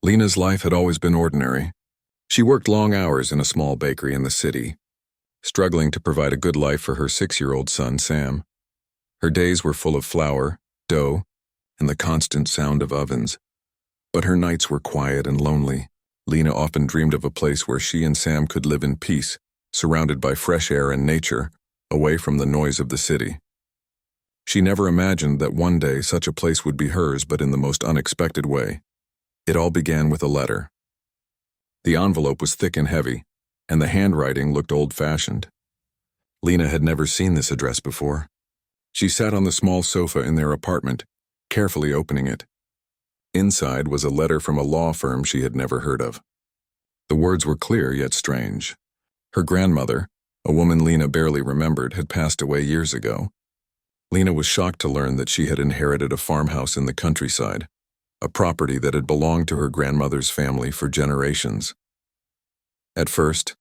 Lena's life had always been ordinary. She worked long hours in a small bakery in the city, struggling to provide a good life for her 6-year-old son, Sam. Her days were full of flour, dough, and the constant sound of ovens. But her nights were quiet and lonely. Lena often dreamed of a place where she and Sam could live in peace, surrounded by fresh air and nature, away from the noise of the city. She never imagined that one day such a place would be hers, but in the most unexpected way. It all began with a letter. The envelope was thick and heavy, and the handwriting looked old-fashioned. Lena had never seen this address before. She sat on the small sofa in their apartment, carefully opening it. Inside was a letter from a law firm she had never heard of. The words were clear yet strange. Her grandmother, a woman Lena barely remembered, had passed away years ago. Lena was shocked to learn that she had inherited a farmhouse in the countryside, a property that had belonged to her grandmother's family for generations. At first,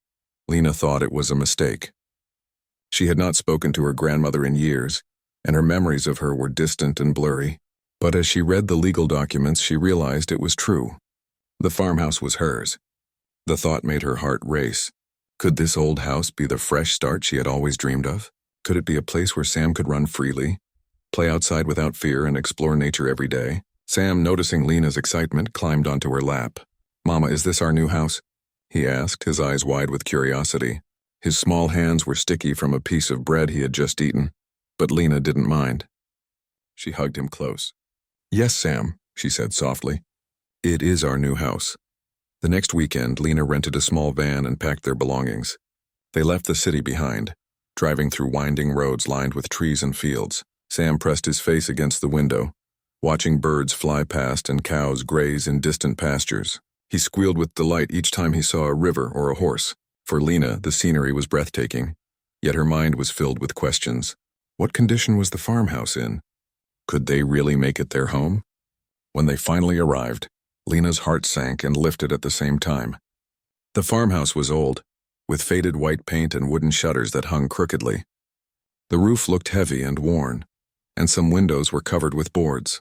Lena thought it was a mistake. She had not spoken to her grandmother in years, and her memories of her were distant and blurry. But as she read the legal documents, she realized it was true. The farmhouse was hers. The thought made her heart race. Could this old house be the fresh start she had always dreamed of? Could it be a place where Sam could run freely, play outside without fear, and explore nature every day? Sam, noticing Lena's excitement, climbed onto her lap. "Mama, is this our new house?" he asked, his eyes wide with curiosity. His small hands were sticky from a piece of bread he had just eaten, but Lena didn't mind. She hugged him close. "Yes, Sam," she said softly. "It is our new house." The next weekend, Lena rented a small van and packed their belongings. They left the city behind, driving through winding roads lined with trees and fields. Sam pressed his face against the window, watching birds fly past and cows graze in distant pastures. He squealed with delight each time he saw a river or a horse. For Lena, the scenery was breathtaking, yet her mind was filled with questions. What condition was the farmhouse in? Could they really make it their home? When they finally arrived, Lena's heart sank and lifted at the same time. The farmhouse was old, with faded white paint and wooden shutters that hung crookedly. The roof looked heavy and worn, and some windows were covered with boards.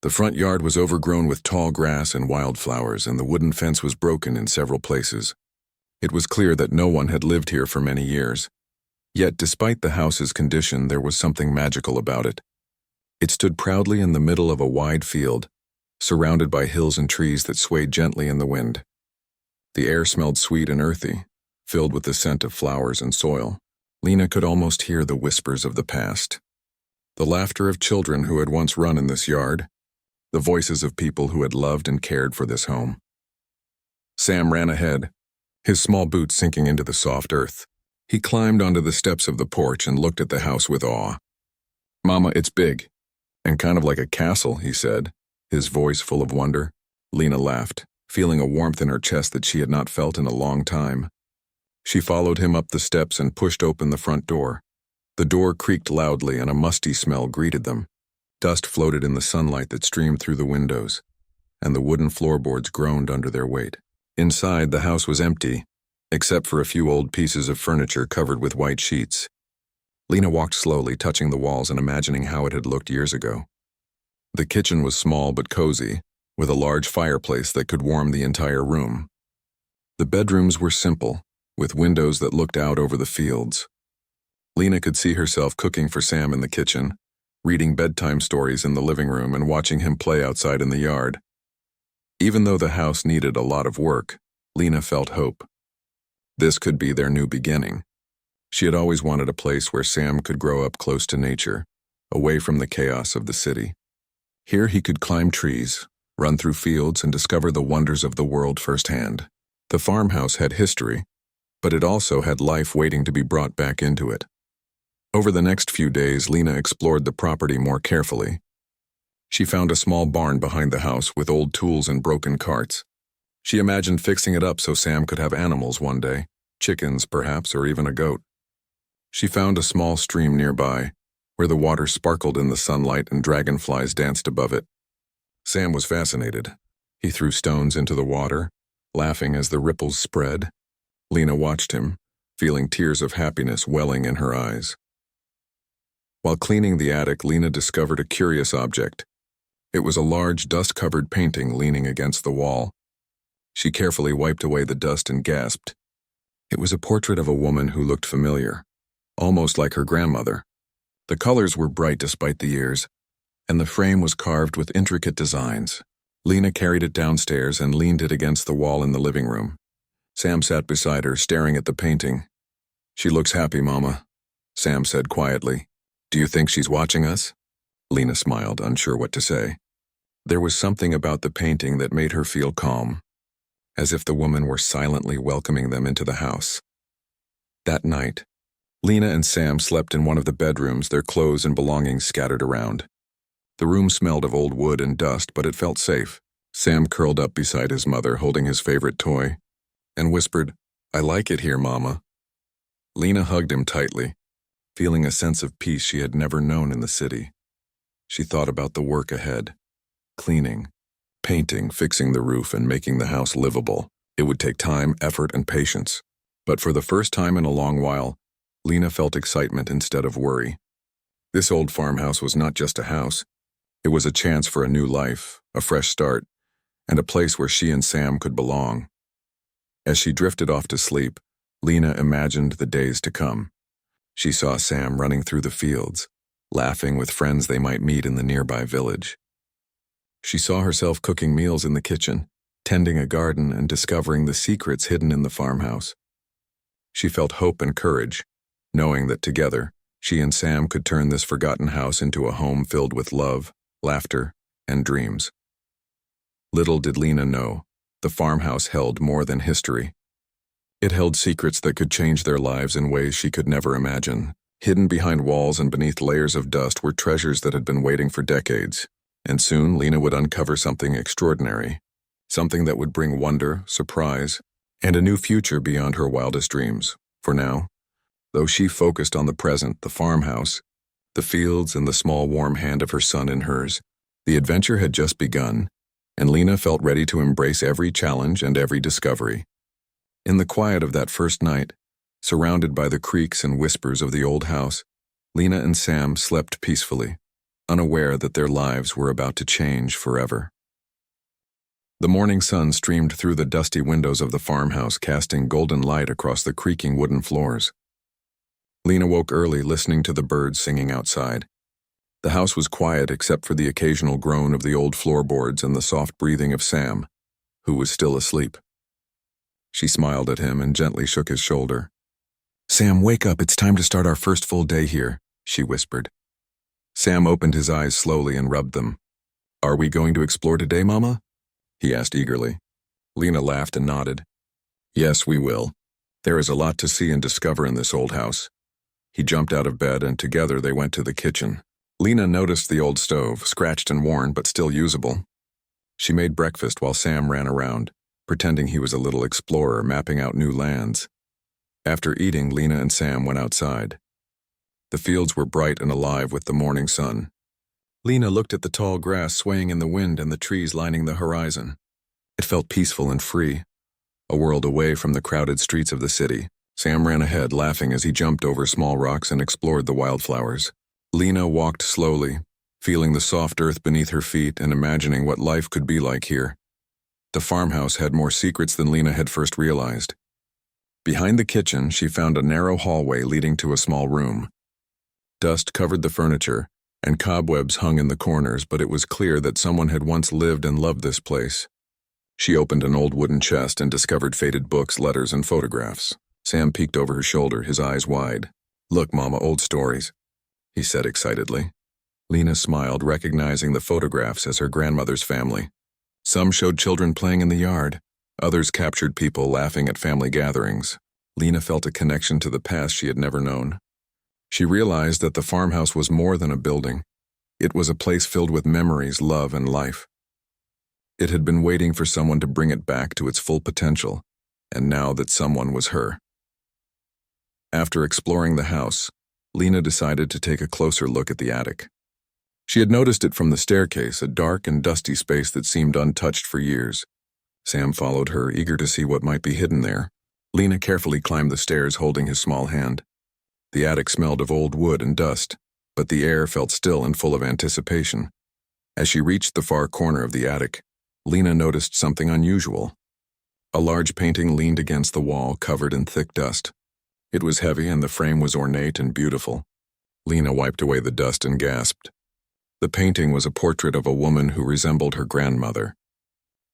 The front yard was overgrown with tall grass and wildflowers, and the wooden fence was broken in several places. It was clear that no one had lived here for many years. Yet, despite the house's condition, there was something magical about it. It stood proudly in the middle of a wide field, surrounded by hills and trees that swayed gently in the wind. The air smelled sweet and earthy, filled with the scent of flowers and soil. Lena could almost hear the whispers of the past. The laughter of children who had once run in this yard, the voices of people who had loved and cared for this home. Sam ran ahead, his small boots sinking into the soft earth. He climbed onto the steps of the porch and looked at the house with awe. "Mama, it's big, and kind of like a castle," he said, his voice full of wonder. Lena laughed, feeling a warmth in her chest that she had not felt in a long time. She followed him up the steps and pushed open the front door. The door creaked loudly and a musty smell greeted them. Dust floated in the sunlight that streamed through the windows, and the wooden floorboards groaned under their weight. Inside, the house was empty, except for a few old pieces of furniture covered with white sheets. Lena walked slowly, touching the walls and imagining how it had looked years ago. The kitchen was small but cozy, with a large fireplace that could warm the entire room. The bedrooms were simple, with windows that looked out over the fields. Lena could see herself cooking for Sam in the kitchen, reading bedtime stories in the living room, and watching him play outside in the yard. Even though the house needed a lot of work, Lena felt hope. This could be their new beginning. She had always wanted a place where Sam could grow up close to nature, away from the chaos of the city. Here he could climb trees, run through fields, and discover the wonders of the world firsthand. The farmhouse had history, but it also had life waiting to be brought back into it. Over the next few days, Lena explored the property more carefully. She found a small barn behind the house with old tools and broken carts. She imagined fixing it up so Sam could have animals one day, chickens perhaps, or even a goat. She found a small stream nearby, where the water sparkled in the sunlight and dragonflies danced above it. Sam was fascinated. He threw stones into the water, laughing as the ripples spread. Lena watched him, feeling tears of happiness welling in her eyes. While cleaning the attic, Lena discovered a curious object. It was a large, dust-covered painting leaning against the wall. She carefully wiped away the dust and gasped. It was a portrait of a woman who looked familiar, almost like her grandmother. The colors were bright despite the years, and the frame was carved with intricate designs. Lena carried it downstairs and leaned it against the wall in the living room. Sam sat beside her, staring at the painting. "She looks happy, Mama," Sam said quietly. "Do you think she's watching us?" Lena smiled, unsure what to say. There was something about the painting that made her feel calm, as if the woman were silently welcoming them into the house. That night, Lena and Sam slept in one of the bedrooms, their clothes and belongings scattered around. The room smelled of old wood and dust, but it felt safe. Sam curled up beside his mother, holding his favorite toy, and whispered, "I like it here, Mama." Lena hugged him tightly, feeling a sense of peace she had never known in the city. She thought about the work ahead. Cleaning, painting, fixing the roof, and making the house livable. It would take time, effort, and patience. But for the first time in a long while, Lena felt excitement instead of worry. This old farmhouse was not just a house. It was a chance for a new life, a fresh start, and a place where she and Sam could belong. As she drifted off to sleep, Lena imagined the days to come. She saw Sam running through the fields, laughing with friends they might meet in the nearby village. She saw herself cooking meals in the kitchen, tending a garden, and discovering the secrets hidden in the farmhouse. She felt hope and courage, knowing that together, she and Sam could turn this forgotten house into a home filled with love, laughter, and dreams. Little did Lena know, the farmhouse held more than history. It held secrets that could change their lives in ways she could never imagine. Hidden behind walls and beneath layers of dust were treasures that had been waiting for decades. And soon Lena would uncover something extraordinary, something that would bring wonder, surprise, and a new future beyond her wildest dreams. For now, though she focused on the present, the farmhouse, the fields, and the small warm hand of her son in hers, the adventure had just begun, and Lena felt ready to embrace every challenge and every discovery. In the quiet of that first night, surrounded by the creaks and whispers of the old house, Lena and Sam slept peacefully, unaware that their lives were about to change forever. The morning sun streamed through the dusty windows of the farmhouse, casting golden light across the creaking wooden floors. Lena woke early, listening to the birds singing outside. The house was quiet except for the occasional groan of the old floorboards and the soft breathing of Sam, who was still asleep. She smiled at him and gently shook his shoulder. "Sam, wake up, it's time to start our first full day here," she whispered. Sam opened his eyes slowly and rubbed them. "Are we going to explore today, Mama?" he asked eagerly. Lena laughed and nodded. "Yes, we will. There is a lot to see and discover in this old house." He jumped out of bed and together they went to the kitchen. Lena noticed the old stove, scratched and worn but still usable. She made breakfast while Sam ran around, pretending he was a little explorer mapping out new lands. After eating, Lena and Sam went outside. The fields were bright and alive with the morning sun. Lena looked at the tall grass swaying in the wind and the trees lining the horizon. It felt peaceful and free, a world away from the crowded streets of the city. Sam ran ahead, laughing as he jumped over small rocks and explored the wildflowers. Lena walked slowly, feeling the soft earth beneath her feet and imagining what life could be like here. The farmhouse had more secrets than Lena had first realized. Behind the kitchen, she found a narrow hallway leading to a small room. Dust covered the furniture, and cobwebs hung in the corners, but it was clear that someone had once lived and loved this place. She opened an old wooden chest and discovered faded books, letters, and photographs. Sam peeked over her shoulder, his eyes wide. "Look, Mama, old stories," he said excitedly. Lena smiled, recognizing the photographs as her grandmother's family. Some showed children playing in the yard. Others captured people laughing at family gatherings. Lena felt a connection to the past she had never known. She realized that the farmhouse was more than a building. It was a place filled with memories, love, and life. It had been waiting for someone to bring it back to its full potential, and now that someone was her. After exploring the house, Lena decided to take a closer look at the attic. She had noticed it from the staircase, a dark and dusty space that seemed untouched for years. Sam followed her, eager to see what might be hidden there. Lena carefully climbed the stairs, holding his small hand. The attic smelled of old wood and dust, but the air felt still and full of anticipation. As she reached the far corner of the attic, Lena noticed something unusual. A large painting leaned against the wall, covered in thick dust. It was heavy and the frame was ornate and beautiful. Lena wiped away the dust and gasped. The painting was a portrait of a woman who resembled her grandmother.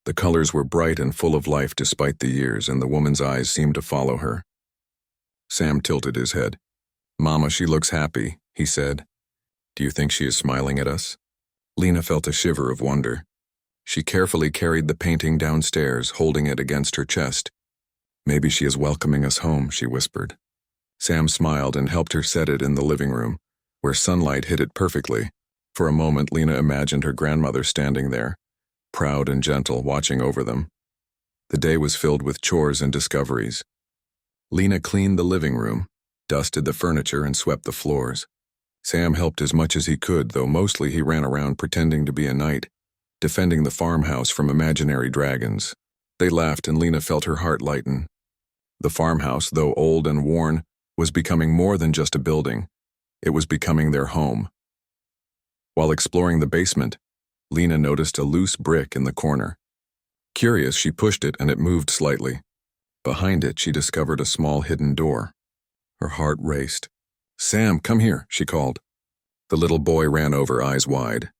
The colors were bright and full of life despite the years, and the woman's eyes seemed to follow her. Sam tilted his head. "Mama, she looks happy," he said. "Do you think she is smiling at us?" Lena felt a shiver of wonder. She carefully carried the painting downstairs, holding it against her chest. "Maybe she is welcoming us home," she whispered. Sam smiled and helped her set it in the living room, where sunlight hit it perfectly. For a moment, Lena imagined her grandmother standing there, proud and gentle, watching over them. The day was filled with chores and discoveries. Lena cleaned the living room, dusted the furniture, and swept the floors. Sam helped as much as he could, though mostly he ran around pretending to be a knight, defending the farmhouse from imaginary dragons. They laughed and Lena felt her heart lighten. The farmhouse, though old and worn, was becoming more than just a building. It was becoming their home. While exploring the basement, Lena noticed a loose brick in the corner. Curious, she pushed it and it moved slightly. Behind it, she discovered a small hidden door. Her heart raced. "Sam, come here," she called. The little boy ran over, eyes wide.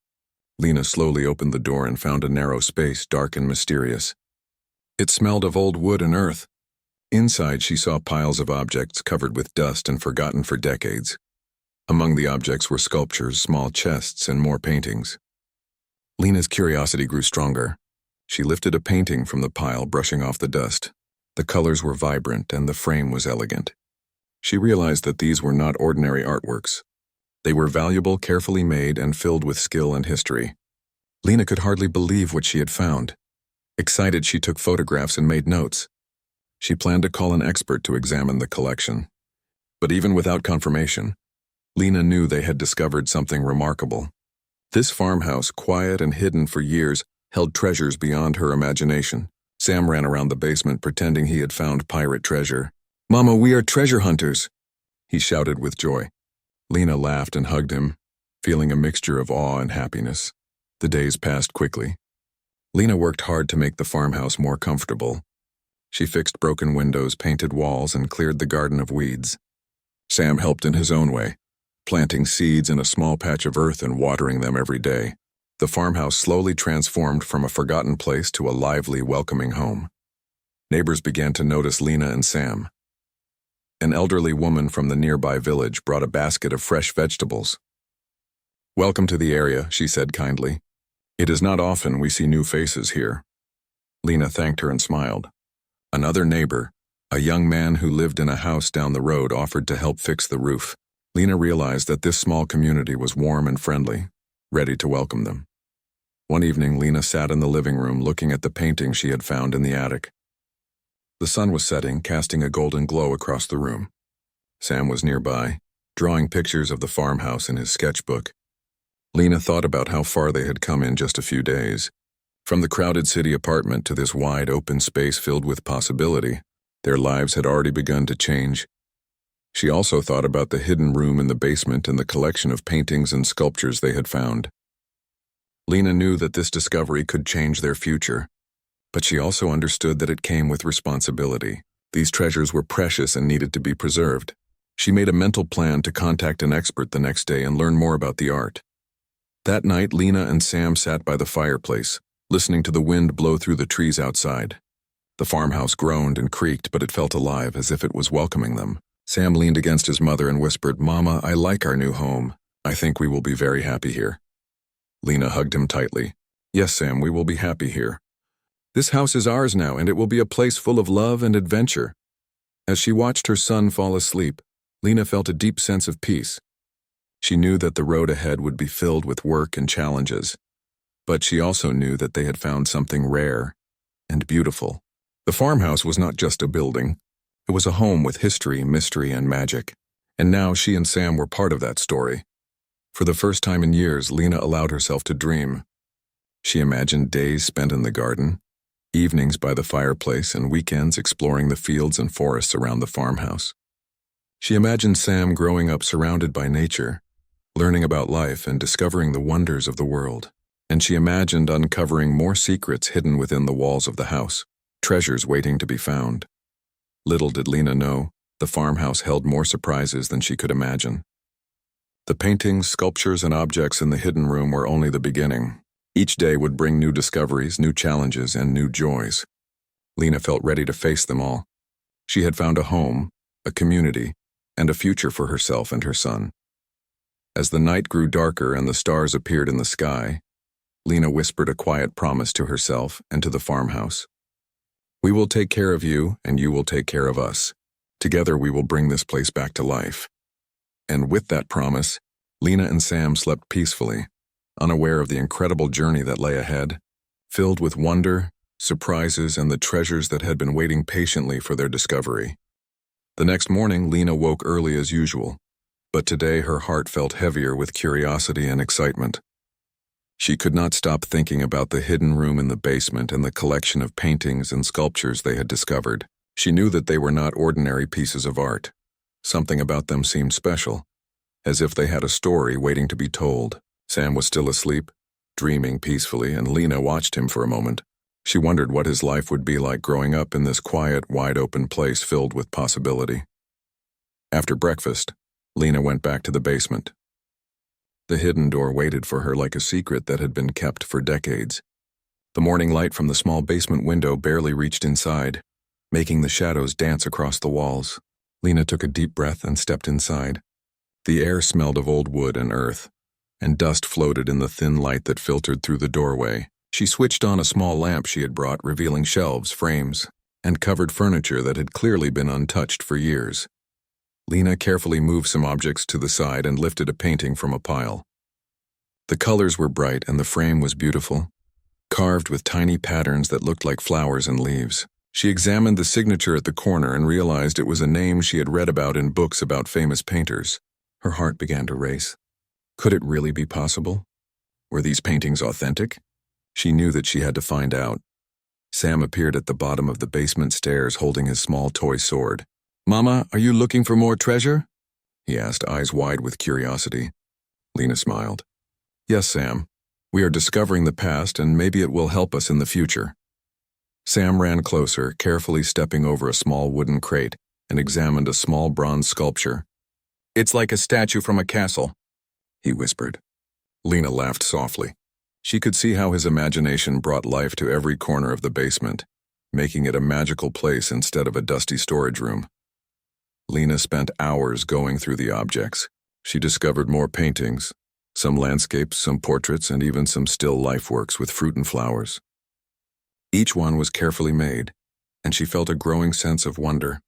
Lena slowly opened the door and found a narrow space, dark and mysterious. It smelled of old wood and earth. Inside, she saw piles of objects covered with dust and forgotten for decades. Among the objects were sculptures, small chests, and more paintings. Lena's curiosity grew stronger. She lifted a painting from the pile, brushing off the dust. The colors were vibrant and the frame was elegant. She realized that these were not ordinary artworks. They were valuable, carefully made, and filled with skill and history. Lena could hardly believe what she had found. Excited, she took photographs and made notes. She planned to call an expert to examine the collection. But even without confirmation, Lena knew they had discovered something remarkable. This farmhouse, quiet and hidden for years, held treasures beyond her imagination. Sam ran around the basement pretending he had found pirate treasure. "Mama, we are treasure hunters," he shouted with joy. Lena laughed and hugged him, feeling a mixture of awe and happiness. The days passed quickly. Lena worked hard to make the farmhouse more comfortable. She fixed broken windows, painted walls, and cleared the garden of weeds. Sam helped in his own way, planting seeds in a small patch of earth and watering them every day. The farmhouse slowly transformed from a forgotten place to a lively, welcoming home. Neighbors began to notice Lena and Sam. An elderly woman from the nearby village brought a basket of fresh vegetables. "Welcome to the area," she said kindly. "It is not often we see new faces here." Lena thanked her and smiled. Another neighbor, a young man who lived in a house down the road, offered to help fix the roof. Lena realized that this small community was warm and friendly, ready to welcome them. One evening, Lena sat in the living room looking at the painting she had found in the attic. The sun was setting, casting a golden glow across the room. Sam was nearby, drawing pictures of the farmhouse in his sketchbook. Lena thought about how far they had come in just a few days. From the crowded city apartment to this wide open space filled with possibility, their lives had already begun to change. She also thought about the hidden room in the basement and the collection of paintings and sculptures they had found. Lena knew that this discovery could change their future, but she also understood that it came with responsibility. These treasures were precious and needed to be preserved. She made a mental plan to contact an expert the next day and learn more about the art. That night, Lena and Sam sat by the fireplace, listening to the wind blow through the trees outside. The farmhouse groaned and creaked, but it felt alive, as if it was welcoming them. Sam leaned against his mother and whispered, "Mama, I like our new home. I think we will be very happy here." Lena hugged him tightly. "Yes, Sam, we will be happy here. This house is ours now, and it will be a place full of love and adventure." As she watched her son fall asleep, Lena felt a deep sense of peace. She knew that the road ahead would be filled with work and challenges, but she also knew that they had found something rare and beautiful. The farmhouse was not just a building. It was a home with history, mystery, and magic. And now she and Sam were part of that story. For the first time in years, Lena allowed herself to dream. She imagined days spent in the garden, evenings by the fireplace, and weekends exploring the fields and forests around the farmhouse. She imagined Sam growing up surrounded by nature, learning about life and discovering the wonders of the world. and she imagined uncovering more secrets hidden within the walls of the house, treasures waiting to be found. Little did Lena know, the farmhouse held more surprises than she could imagine. The paintings, sculptures, and objects in the hidden room were only the beginning. Each day would bring new discoveries, new challenges, and new joys. Lena felt ready to face them all. She had found a home, a community, and a future for herself and her son. As the night grew darker and the stars appeared in the sky, Lena whispered a quiet promise to herself and to the farmhouse. "We will take care of you, and you will take care of us. Together we will bring this place back to life." And with that promise, Lena and Sam slept peacefully, unaware of the incredible journey that lay ahead, filled with wonder, surprises, and the treasures that had been waiting patiently for their discovery. The next morning, Lena woke early as usual, but today her heart felt heavier with curiosity and excitement. She could not stop thinking about the hidden room in the basement and the collection of paintings and sculptures they had discovered. She knew that they were not ordinary pieces of art. Something about them seemed special, as if they had a story waiting to be told. Sam was still asleep, dreaming peacefully, and Lena watched him for a moment. She wondered what his life would be like growing up in this quiet, wide-open place filled with possibility. After breakfast, Lena went back to the basement. The hidden door waited for her like a secret that had been kept for decades. The morning light from the small basement window barely reached inside, making the shadows dance across the walls. Lena took a deep breath and stepped inside. The air smelled of old wood and earth, and dust floated in the thin light that filtered through the doorway. She switched on a small lamp she had brought, revealing shelves, frames, and covered furniture that had clearly been untouched for years. Lena carefully moved some objects to the side and lifted a painting from a pile. The colors were bright and the frame was beautiful, carved with tiny patterns that looked like flowers and leaves. She examined the signature at the corner and realized it was a name she had read about in books about famous painters. Her heart began to race. Could it really be possible? Were these paintings authentic? She knew that she had to find out. Sam appeared at the bottom of the basement stairs holding his small toy sword. "Mama, are you looking for more treasure?" he asked, eyes wide with curiosity. Lena smiled. "Yes, Sam. We are discovering the past and maybe it will help us in the future." Sam ran closer, carefully stepping over a small wooden crate and examined a small bronze sculpture. "It's like a statue from a castle," he whispered. Lena laughed softly. She could see how his imagination brought life to every corner of the basement, making it a magical place instead of a dusty storage room. Lena spent hours going through the objects. She discovered more paintings, some landscapes, some portraits, and even some still life works with fruit and flowers. Each one was carefully made, and she felt a growing sense of wonder.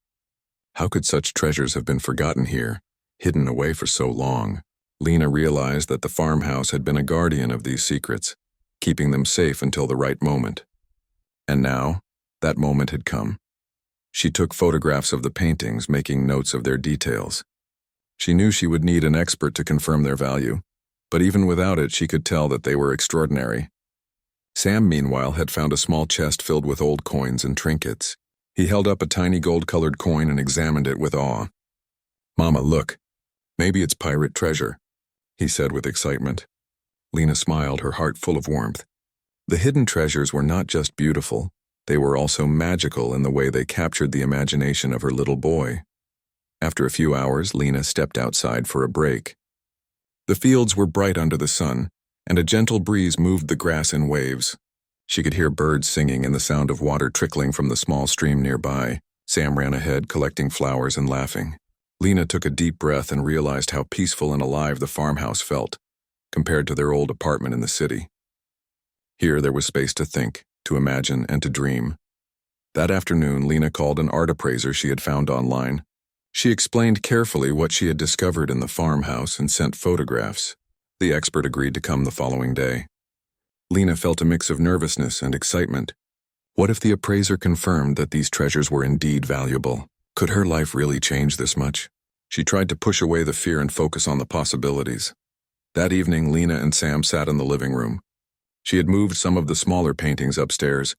How could such treasures have been forgotten here, hidden away for so long? Lena realized that the farmhouse had been a guardian of these secrets, keeping them safe until the right moment. And now, that moment had come. She took photographs of the paintings, making notes of their details. She knew she would need an expert to confirm their value, but even without it, she could tell that they were extraordinary. Sam, meanwhile, had found a small chest filled with old coins and trinkets. He held up a tiny gold-colored coin and examined it with awe. "Mama, look. Maybe it's pirate treasure," he said with excitement. Lena smiled, her heart full of warmth. The hidden treasures were not just beautiful, they were also magical in the way they captured the imagination of her little boy. After a few hours, Lena stepped outside for a break. The fields were bright under the sun, and a gentle breeze moved the grass in waves. She could hear birds singing and the sound of water trickling from the small stream nearby. Sam ran ahead, collecting flowers and laughing. Lena took a deep breath and realized how peaceful and alive the farmhouse felt, compared to their old apartment in the city. Here there was space to think, to imagine, and to dream. That afternoon, Lena called an art appraiser she had found online. She explained carefully what she had discovered in the farmhouse and sent photographs. The expert agreed to come the following day. Lena felt a mix of nervousness and excitement. What if the appraiser confirmed that these treasures were indeed valuable? Could her life really change this much? She tried to push away the fear and focus on the possibilities. That evening, Lena and Sam sat in the living room. She had moved some of the smaller paintings upstairs,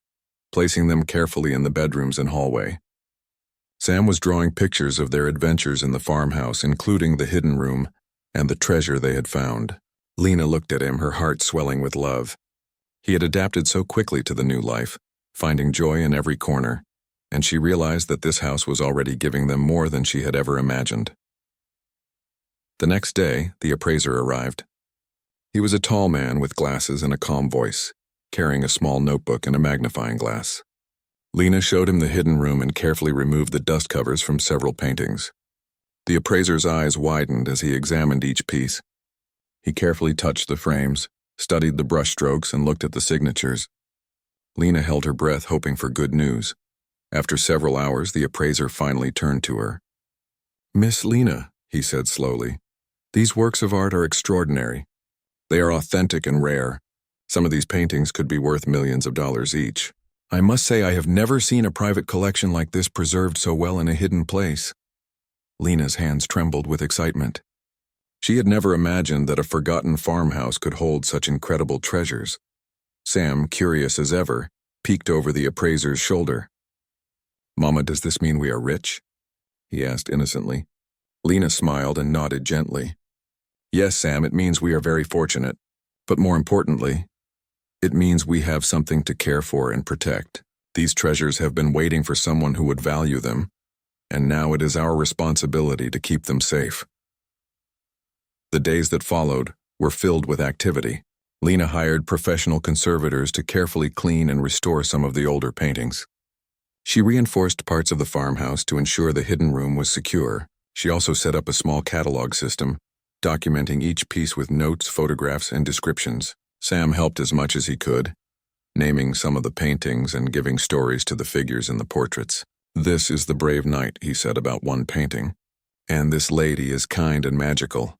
placing them carefully in the bedrooms and hallway. Sam was drawing pictures of their adventures in the farmhouse, including the hidden room and the treasure they had found. Lena looked at him, her heart swelling with love. He had adapted so quickly to the new life, finding joy in every corner, and she realized that this house was already giving them more than she had ever imagined. The next day, the appraiser arrived. He was a tall man with glasses and a calm voice, carrying a small notebook and a magnifying glass. Lena showed him the hidden room and carefully removed the dust covers from several paintings. The appraiser's eyes widened as he examined each piece. He carefully touched the frames, studied the brushstrokes, and looked at the signatures. Lena held her breath, hoping for good news. After several hours, the appraiser finally turned to her. "Miss Lena," he said slowly, "these works of art are extraordinary. They are authentic and rare. Some of these paintings could be worth millions of dollars each. I must say I have never seen a private collection like this preserved so well in a hidden place." Lena's hands trembled with excitement. She had never imagined that a forgotten farmhouse could hold such incredible treasures. Sam, curious as ever, peeked over the appraiser's shoulder. "Mama, does this mean we are rich?" he asked innocently. Lena smiled and nodded gently. "Yes, Sam, it means we are very fortunate. But more importantly, it means we have something to care for and protect. These treasures have been waiting for someone who would value them, and now it is our responsibility to keep them safe." The days that followed were filled with activity. Lena hired professional conservators to carefully clean and restore some of the older paintings. She reinforced parts of the farmhouse to ensure the hidden room was secure. She also set up a small catalog system, documenting each piece with notes, photographs, and descriptions. Sam helped as much as he could, naming some of the paintings and giving stories to the figures in the portraits. "This is the brave knight," he said about one painting, "and this lady is kind and magical."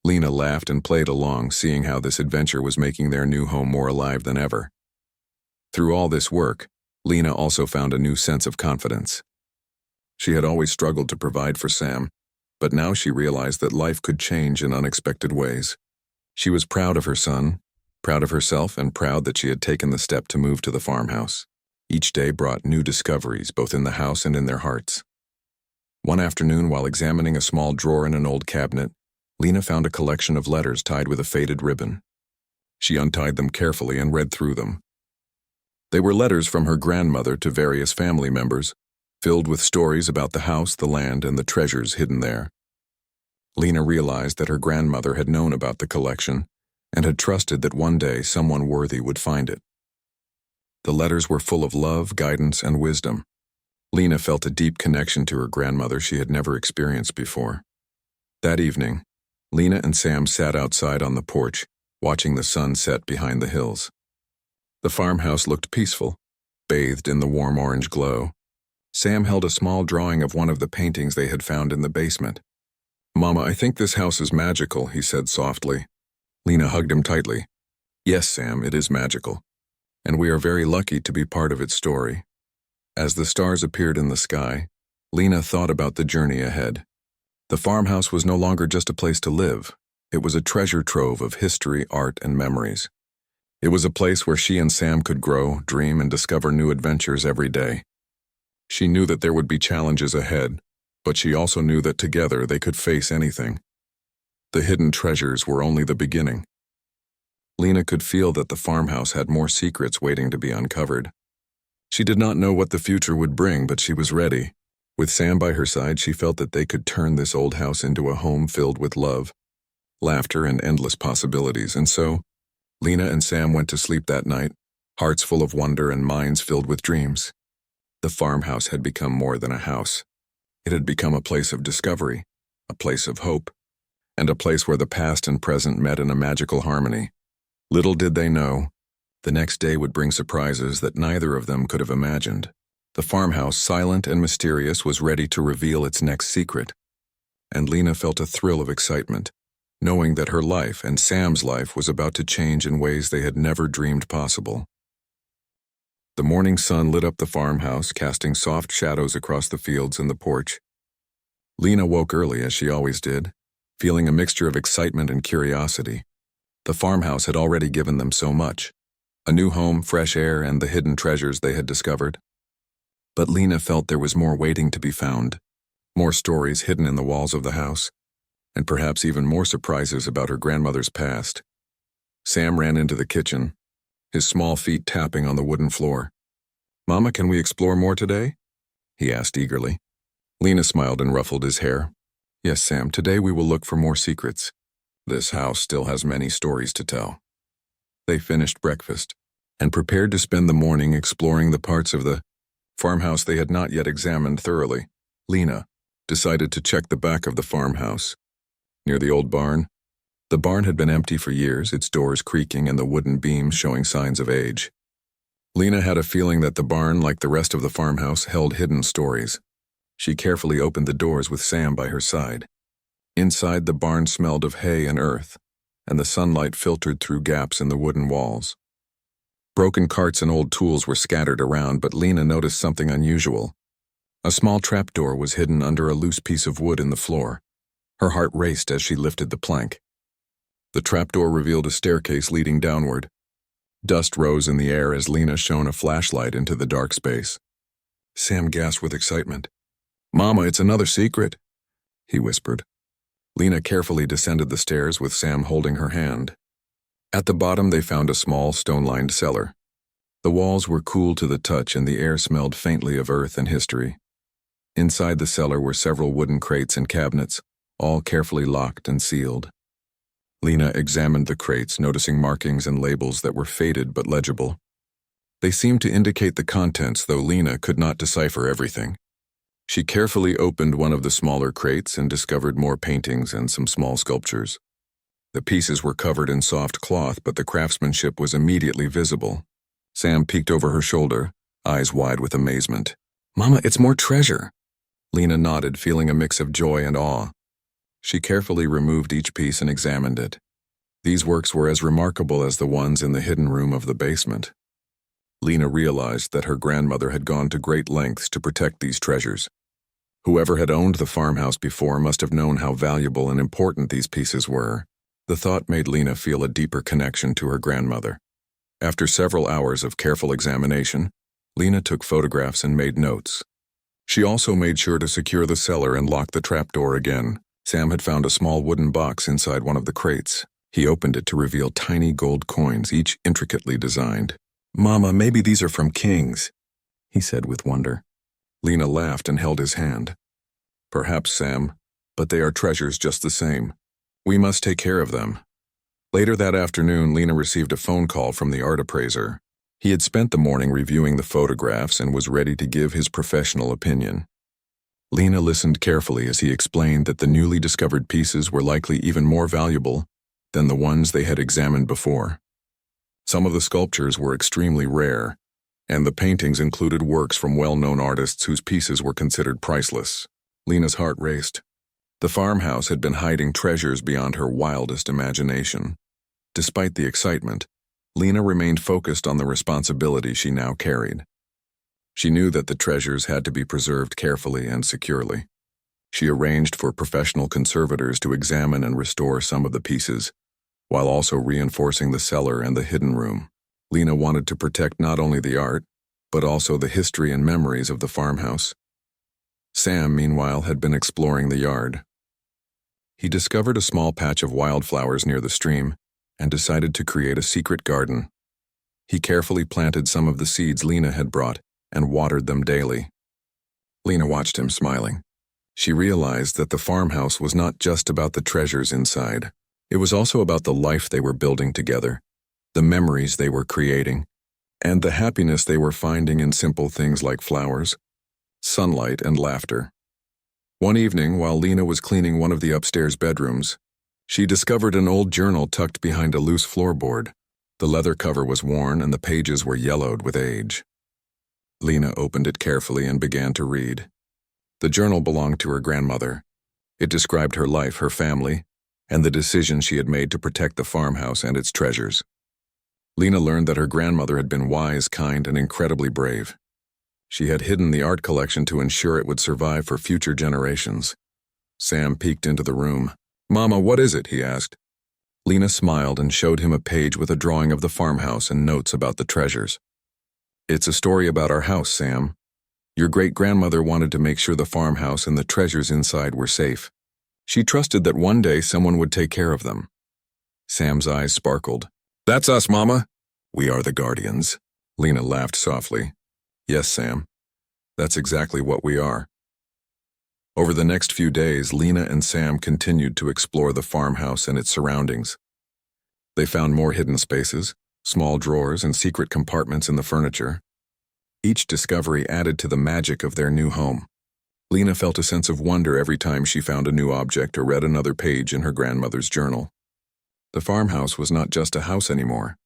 Lena laughed and played along, seeing how this adventure was making their new home more alive than ever. Through all this work, Lena also found a new sense of confidence. She had always struggled to provide for Sam, but now she realized that life could change in unexpected ways. She was proud of her son, proud of herself, and proud that she had taken the step to move to the farmhouse. Each day brought new discoveries, both in the house and in their hearts. One afternoon, while examining a small drawer in an old cabinet, Lena found a collection of letters tied with a faded ribbon. She untied them carefully and read through them. They were letters from her grandmother to various family members, filled with stories about the house, the land, and the treasures hidden there. Lena realized that her grandmother had known about the collection and had trusted that one day someone worthy would find it. The letters were full of love, guidance, and wisdom. Lena felt a deep connection to her grandmother she had never experienced before. That evening, Lena and Sam sat outside on the porch, watching the sun set behind the hills. The farmhouse looked peaceful, bathed in the warm orange glow. Sam held a small drawing of one of the paintings they had found in the basement. "Mama, I think this house is magical," he said softly. Lena hugged him tightly. "Yes, Sam, it is magical, and we are very lucky to be part of its story." As the stars appeared in the sky, Lena thought about the journey ahead. The farmhouse was no longer just a place to live. It was a treasure trove of history, art, and memories. It was a place where she and Sam could grow, dream, and discover new adventures every day. She knew that there would be challenges ahead, but she also knew that together they could face anything. The hidden treasures were only the beginning. Lena could feel that the farmhouse had more secrets waiting to be uncovered. She did not know what the future would bring, but she was ready. With Sam by her side, she felt that they could turn this old house into a home filled with love, laughter, and endless possibilities. And so, Lena and Sam went to sleep that night, hearts full of wonder and minds filled with dreams. The farmhouse had become more than a house. It had become a place of discovery, a place of hope, and a place where the past and present met in a magical harmony. Little did they know, the next day would bring surprises that neither of them could have imagined. The farmhouse, silent and mysterious, was ready to reveal its next secret, and Lena felt a thrill of excitement, knowing that her life and Sam's life was about to change in ways they had never dreamed possible. The morning sun lit up the farmhouse, casting soft shadows across the fields and the porch. Lena woke early, as she always did, feeling a mixture of excitement and curiosity. The farmhouse had already given them so much: a new home, fresh air, and the hidden treasures they had discovered. But Lena felt there was more waiting to be found, more stories hidden in the walls of the house, and perhaps even more surprises about her grandmother's past. Sam ran into the kitchen, his small feet tapping on the wooden floor. "Mama, can we explore more today?" he asked eagerly. Lena smiled and ruffled his hair. "Yes, Sam, today we will look for more secrets. This house still has many stories to tell." They finished breakfast and prepared to spend the morning exploring the parts of the farmhouse they had not yet examined thoroughly. Lena decided to check the back of the farmhouse. Near the old barn, the barn had been empty for years, its doors creaking and the wooden beams showing signs of age. Lena had a feeling that the barn, like the rest of the farmhouse, held hidden stories. She carefully opened the doors with Sam by her side. Inside, the barn smelled of hay and earth, and the sunlight filtered through gaps in the wooden walls. Broken carts and old tools were scattered around, but Lena noticed something unusual. A small trapdoor was hidden under a loose piece of wood in the floor. Her heart raced as she lifted the plank. The trapdoor revealed a staircase leading downward. Dust rose in the air as Lena shone a flashlight into the dark space. Sam gasped with excitement. "Mama, it's another secret," he whispered. Lena carefully descended the stairs with Sam holding her hand. At the bottom they found a small, stone-lined cellar. The walls were cool to the touch and the air smelled faintly of earth and history. Inside the cellar were several wooden crates and cabinets, all carefully locked and sealed. Lena examined the crates, noticing markings and labels that were faded but legible. They seemed to indicate the contents, though Lena could not decipher everything. She carefully opened one of the smaller crates and discovered more paintings and some small sculptures. The pieces were covered in soft cloth, but the craftsmanship was immediately visible. Sam peeked over her shoulder, eyes wide with amazement. "Mama, it's more treasure." Lena nodded, feeling a mix of joy and awe. She carefully removed each piece and examined it. These works were as remarkable as the ones in the hidden room of the basement. Lena realized that her grandmother had gone to great lengths to protect these treasures. Whoever had owned the farmhouse before must have known how valuable and important these pieces were. The thought made Lena feel a deeper connection to her grandmother. After several hours of careful examination, Lena took photographs and made notes. She also made sure to secure the cellar and lock the trapdoor again. Sam had found a small wooden box inside one of the crates. He opened it to reveal tiny gold coins, each intricately designed. "Mama, maybe these are from kings," he said with wonder. Lena laughed and held his hand. "Perhaps, Sam, but they are treasures just the same. We must take care of them." Later that afternoon, Lena received a phone call from the art appraiser. He had spent the morning reviewing the photographs and was ready to give his professional opinion. Lena listened carefully as he explained that the newly discovered pieces were likely even more valuable than the ones they had examined before. Some of the sculptures were extremely rare, and the paintings included works from well-known artists whose pieces were considered priceless. Lena's heart raced. The farmhouse had been hiding treasures beyond her wildest imagination. Despite the excitement, Lena remained focused on the responsibility she now carried. She knew that the treasures had to be preserved carefully and securely. She arranged for professional conservators to examine and restore some of the pieces, while also reinforcing the cellar and the hidden room. Lena wanted to protect not only the art, but also the history and memories of the farmhouse. Sam, meanwhile, had been exploring the yard. He discovered a small patch of wildflowers near the stream and decided to create a secret garden. He carefully planted some of the seeds Lena had brought and watered them daily. Lena watched him, smiling. She realized that the farmhouse was not just about the treasures inside. It was also about the life they were building together, the memories they were creating, and the happiness they were finding in simple things like flowers, sunlight, and laughter. One evening, while Lena was cleaning one of the upstairs bedrooms, she discovered an old journal tucked behind a loose floorboard. The leather cover was worn and the pages were yellowed with age. Lena opened it carefully and began to read. The journal belonged to her grandmother. It described her life, her family, and the decisions she had made to protect the farmhouse and its treasures. Lena learned that her grandmother had been wise, kind, and incredibly brave. She had hidden the art collection to ensure it would survive for future generations. Sam peeked into the room. "Mama, what is it?" he asked. Lena smiled and showed him a page with a drawing of the farmhouse and notes about the treasures. "It's a story about our house, Sam. Your great-grandmother wanted to make sure the farmhouse and the treasures inside were safe. She trusted that one day someone would take care of them." Sam's eyes sparkled. "That's us, Mama. We are the guardians. Lena laughed softly. Yes, Sam. That's exactly what we are. Over the next few days, Lena and Sam continued to explore the farmhouse and its surroundings. They found more hidden spaces, small drawers, and secret compartments in the furniture. Each discovery added to the magic of their new home. Lena felt a sense of wonder every time she found a new object or read another page in her grandmother's journal. The farmhouse was not just a house anymore.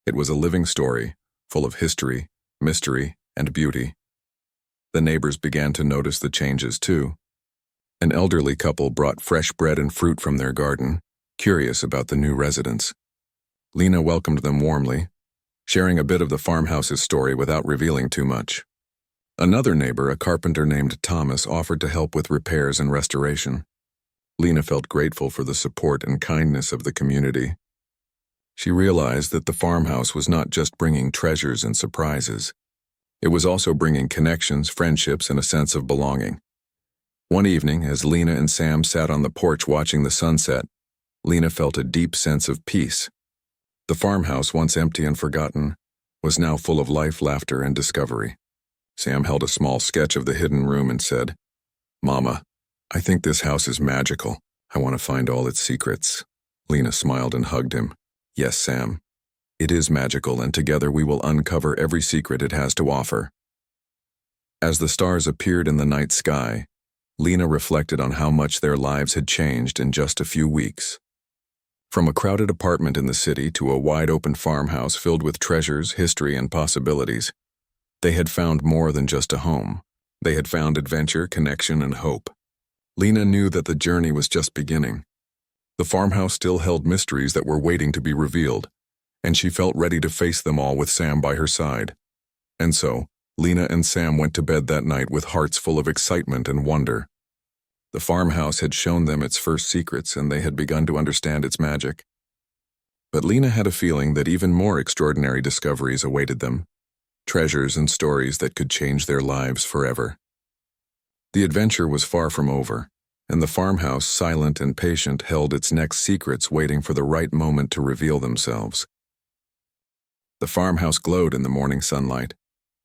It was a living story, full of history, mystery, and beauty. The neighbors began to notice the changes too. An elderly couple brought fresh bread and fruit from their garden, curious about the new residents. Lena welcomed them warmly, sharing a bit of the farmhouse's story without revealing too much. Another neighbor, a carpenter named Thomas, offered to help with repairs and restoration. Lena felt grateful for the support and kindness of the community. She realized that the farmhouse was not just bringing treasures and surprises. It was also bringing connections, friendships, and a sense of belonging. One evening, as Lena and Sam sat on the porch watching the sunset, Lena felt a deep sense of peace. The farmhouse, once empty and forgotten, was now full of life, laughter, and discovery. Sam held a small sketch of the hidden room and said, "Mama, I think this house is magical. I want to find all its secrets." Lena smiled and hugged him. "Yes, Sam. It is magical, and together we will uncover every secret it has to offer." As the stars appeared in the night sky, Lena reflected on how much their lives had changed in just a few weeks. From a crowded apartment in the city to a wide-open farmhouse filled with treasures, history, and possibilities, they had found more than just a home. They had found adventure, connection, and hope. Lena knew that the journey was just beginning. The farmhouse still held mysteries that were waiting to be revealed, and she felt ready to face them all with Sam by her side. And so, Lena and Sam went to bed that night with hearts full of excitement and wonder. The farmhouse had shown them its first secrets, and they had begun to understand its magic. But Lena had a feeling that even more extraordinary discoveries awaited them, treasures and stories that could change their lives forever. The adventure was far from over, and the farmhouse, silent and patient, held its next secrets waiting for the right moment to reveal themselves. The farmhouse glowed in the morning sunlight,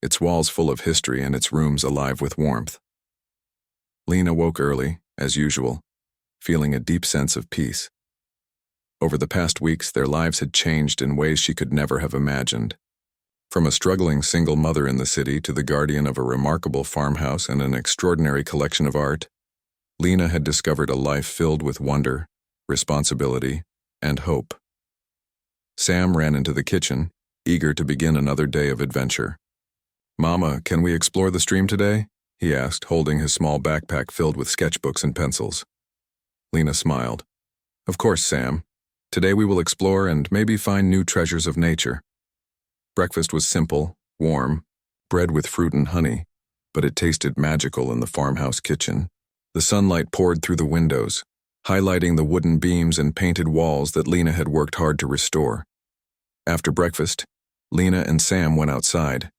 its walls full of history and its rooms alive with warmth. Lena woke early, as usual, feeling a deep sense of peace. Over the past weeks, their lives had changed in ways she could never have imagined. From a struggling single mother in the city to the guardian of a remarkable farmhouse and an extraordinary collection of art, Lena had discovered a life filled with wonder, responsibility, and hope. Sam ran into the kitchen, eager to begin another day of adventure. "Mama, can we explore the stream today?" he asked, holding his small backpack filled with sketchbooks and pencils. Lena smiled. "Of course, Sam. Today we will explore and maybe find new treasures of nature." Breakfast was simple, warm, bread with fruit and honey, but it tasted magical in the farmhouse kitchen. The sunlight poured through the windows, highlighting the wooden beams and painted walls that Lena had worked hard to restore. After breakfast, Lena and Sam went outside.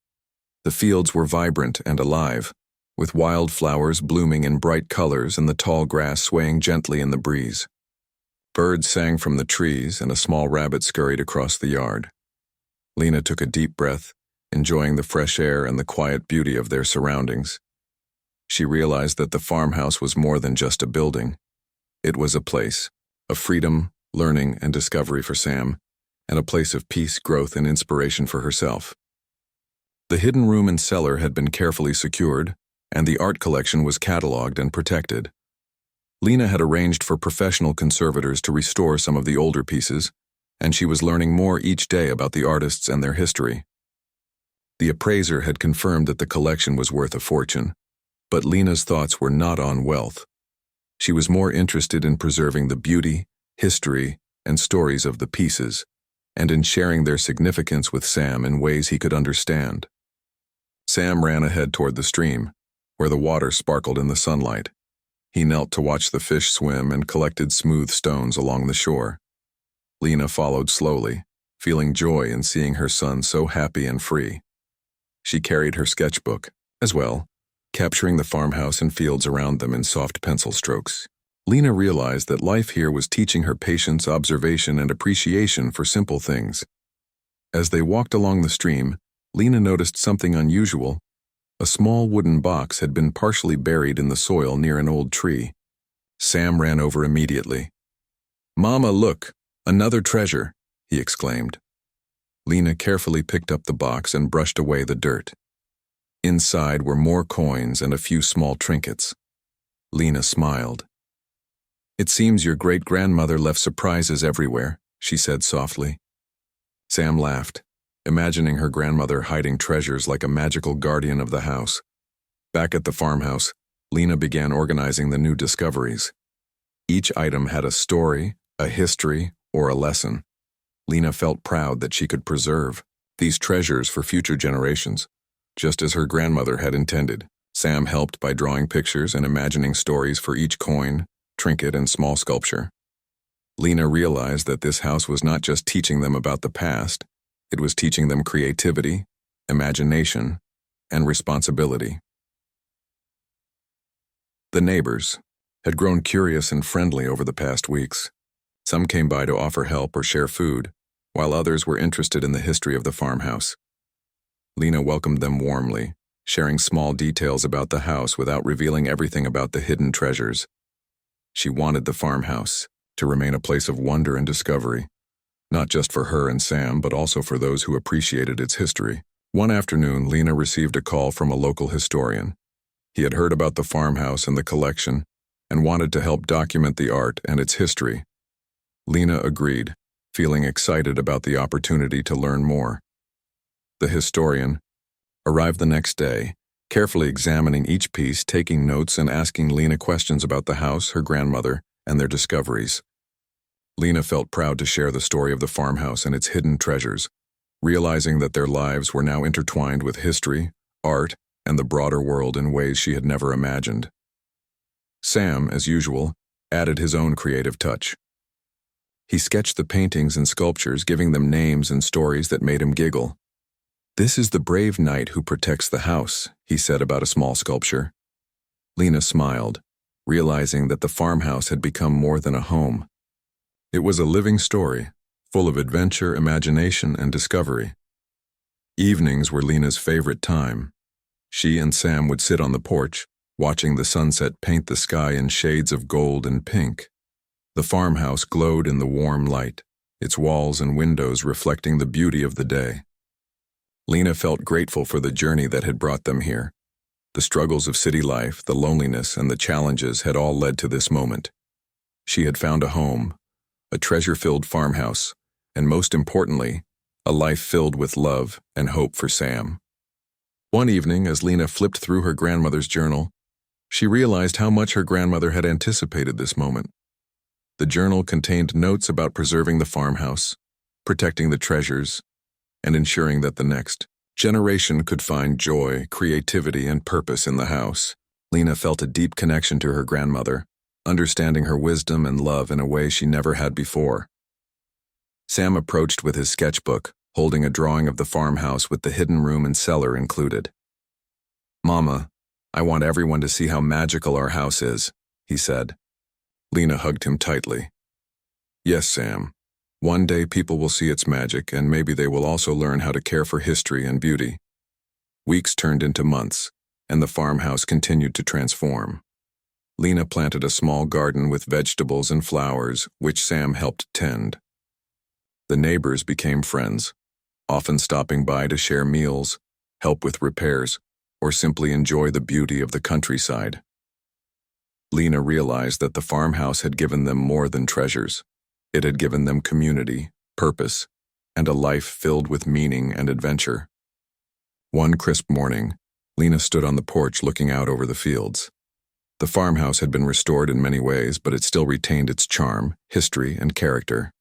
The fields were vibrant and alive, with wildflowers blooming in bright colors and the tall grass swaying gently in the breeze. Birds sang from the trees and a small rabbit scurried across the yard. Lena took a deep breath, enjoying the fresh air and the quiet beauty of their surroundings. She realized that the farmhouse was more than just a building. It was a place of freedom, learning, and discovery for Sam, and a place of peace, growth, and inspiration for herself. The hidden room and cellar had been carefully secured, and the art collection was cataloged and protected. Lena had arranged for professional conservators to restore some of the older pieces, and she was learning more each day about the artists and their history. The appraiser had confirmed that the collection was worth a fortune, but Lena's thoughts were not on wealth. She was more interested in preserving the beauty, history, and stories of the pieces, and in sharing their significance with Sam in ways he could understand. Sam ran ahead toward the stream, where the water sparkled in the sunlight. He knelt to watch the fish swim and collected smooth stones along the shore. Lena followed slowly, feeling joy in seeing her son so happy and free. She carried her sketchbook, as well, capturing the farmhouse and fields around them in soft pencil strokes. Lena realized that life here was teaching her patience, observation, and appreciation for simple things. As they walked along the stream, Lena noticed something unusual. A small wooden box had been partially buried in the soil near an old tree. Sam ran over immediately. "Mama, look! Another treasure!" he exclaimed. Lena carefully picked up the box and brushed away the dirt. Inside were more coins and a few small trinkets. Lena smiled. "It seems your great-grandmother left surprises everywhere," she said softly. Sam laughed, imagining her grandmother hiding treasures like a magical guardian of the house. Back at the farmhouse, Lena began organizing the new discoveries. Each item had a story, a history, or a lesson. Lena felt proud that she could preserve these treasures for future generations, just as her grandmother had intended. Sam helped by drawing pictures and imagining stories for each coin, trinket, and small sculpture. Lena realized that this house was not just teaching them about the past, it was teaching them creativity, imagination, and responsibility. The neighbors had grown curious and friendly over the past weeks. Some came by to offer help or share food, while others were interested in the history of the farmhouse. Lena welcomed them warmly, sharing small details about the house without revealing everything about the hidden treasures. She wanted the farmhouse to remain a place of wonder and discovery, not just for her and Sam, but also for those who appreciated its history. One afternoon, Lena received a call from a local historian. He had heard about the farmhouse and the collection and wanted to help document the art and its history. Lena agreed, feeling excited about the opportunity to learn more. The historian arrived the next day, carefully examining each piece, taking notes, and asking Lena questions about the house, her grandmother, and their discoveries. Lena felt proud to share the story of the farmhouse and its hidden treasures, realizing that their lives were now intertwined with history, art, and the broader world in ways she had never imagined. Sam, as usual, added his own creative touch. He sketched the paintings and sculptures, giving them names and stories that made him giggle. "This is the brave knight who protects the house," he said about a small sculpture. Lena smiled, realizing that the farmhouse had become more than a home. It was a living story, full of adventure, imagination, and discovery. Evenings were Lena's favorite time. She and Sam would sit on the porch, watching the sunset paint the sky in shades of gold and pink. The farmhouse glowed in the warm light, its walls and windows reflecting the beauty of the day. Lena felt grateful for the journey that had brought them here. The struggles of city life, the loneliness, and the challenges had all led to this moment. She had found a home, a treasure-filled farmhouse, and most importantly, a life filled with love and hope for Sam. One evening, as Lena flipped through her grandmother's journal, she realized how much her grandmother had anticipated this moment. The journal contained notes about preserving the farmhouse, protecting the treasures, and ensuring that the next generation could find joy, creativity, and purpose in the house. Lena felt a deep connection to her grandmother, understanding her wisdom and love in a way she never had before. Sam approached with his sketchbook, holding a drawing of the farmhouse with the hidden room and cellar included. "Mama, I want everyone to see how magical our house is," he said. Lena hugged him tightly. "Yes, Sam. One day people will see its magic, and maybe they will also learn how to care for history and beauty." Weeks turned into months, and the farmhouse continued to transform. Lena planted a small garden with vegetables and flowers, which Sam helped tend. The neighbors became friends, often stopping by to share meals, help with repairs, or simply enjoy the beauty of the countryside. Lena realized that the farmhouse had given them more than treasures. It had given them community, purpose, and a life filled with meaning and adventure. One crisp morning, Lena stood on the porch looking out over the fields. The farmhouse had been restored in many ways, but it still retained its charm, history, and character.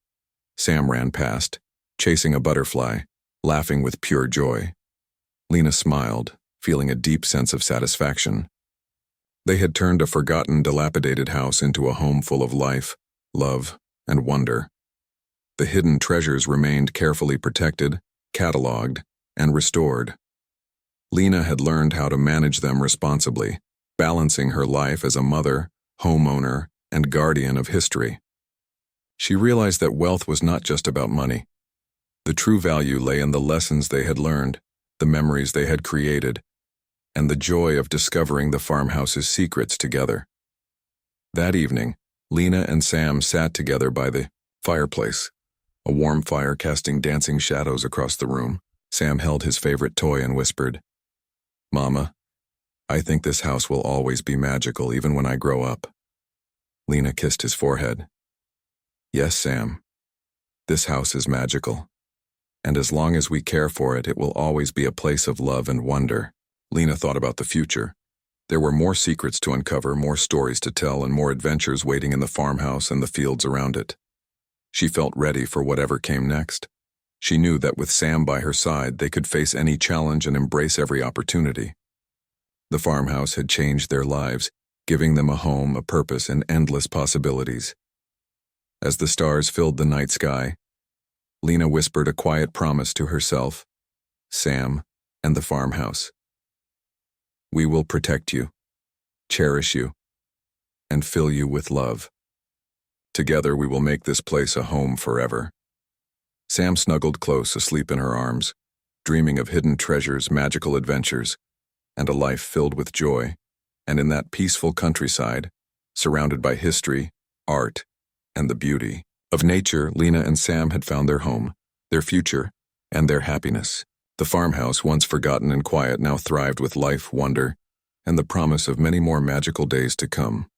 Sam ran past, chasing a butterfly, laughing with pure joy. Lena smiled, feeling a deep sense of satisfaction. They had turned a forgotten, dilapidated house into a home full of life, love, and wonder. The hidden treasures remained carefully protected, cataloged, and restored. Lena had learned how to manage them responsibly, balancing her life as a mother, homeowner, and guardian of history. She realized that wealth was not just about money. The true value lay in the lessons they had learned, the memories they had created, and the joy of discovering the farmhouse's secrets together. That evening, Lena and Sam sat together by the fireplace, a warm fire casting dancing shadows across the room. Sam held his favorite toy and whispered, "Mama, I think this house will always be magical even when I grow up." Lena kissed his forehead. "Yes, Sam, this house is magical, and as long as we care for it, it will always be a place of love and wonder." Lena thought about the future. There were more secrets to uncover, more stories to tell, and more adventures waiting in the farmhouse and the fields around it. She felt ready for whatever came next. She knew that with Sam by her side, they could face any challenge and embrace every opportunity. The farmhouse had changed their lives, giving them a home, a purpose, and endless possibilities. As the stars filled the night sky, Lena whispered a quiet promise to herself, Sam, and the farmhouse. "We will protect you, cherish you, and fill you with love. Together we will make this place a home forever." Sam snuggled close, asleep in her arms, dreaming of hidden treasures, magical adventures, and a life filled with joy. And in that peaceful countryside, surrounded by history, art, and the beauty of nature, Lena and Sam had found their home, their future, and their happiness. The farmhouse, once forgotten and quiet, now thrived with life, wonder, and the promise of many more magical days to come.